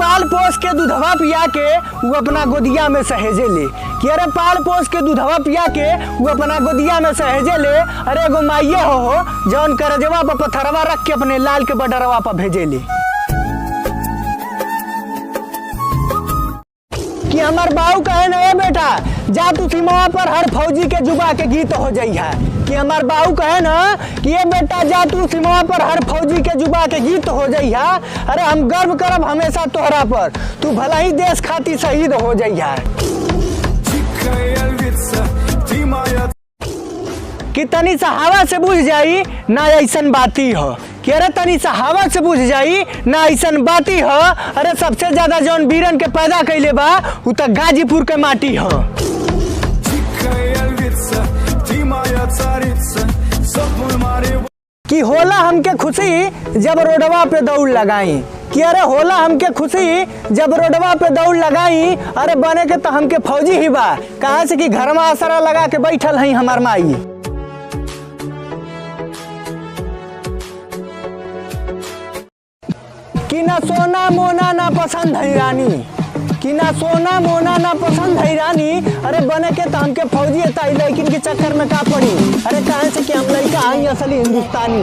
पाल पोस के दूधवा पिया के वो अपना गोदिया में सहेजे ले। कि अरे पाल पोस के दूधवा पिया के वो अपना गोदिया में सहेजे ले। अरे एगो माइये हो जौन करजवा पर पत्थरवा रख के अपने लाल के बडरवा पर भेजे ले। कि हमार बाऊ कहे न बेटा जा तू सीमा पर हर फौजी के जुबा के गीत हो जाई है। कि हमार बाऊ कहे न कि ये बेटा जा तू सीमा पर हर फौजी के जुबा के गीत हो जाई है। अरे हम गर्व करब हमेशा तोहरा पर, तू भला ही देश खातिर शहीद हो जाई है। कि तनी सा हवा से बुझ जाई ना ऐसन बाती हो। कि अरे तनी सा हवा से बुझ जाई ना ऐसन बाती हो। अरे सबसे ज्यादा जौन वीरन के पैदा कैले बा उ त गाजीपुर के माटी हो। कि होला हमके खुशी जब रोडवा पे दौड़ लगाई। कि अरे होला हमके खुशी जब रोडवा पे दौड़ लगाई। अरे बने के तो हमके फौजी ही बा, कहाँ से कि घर में आसरा लगा के बैठल है हमार माई। कि ना सोना मोना ना पसंद है रानी। कि ना सोना मोना ना पसंद है रानी। अरे बने के तो हमके फौजी है लेकिन के चक्कर में का पड़ी। अरे कहाँ से कि हम लड़का आई असली हिंदुस्तानी।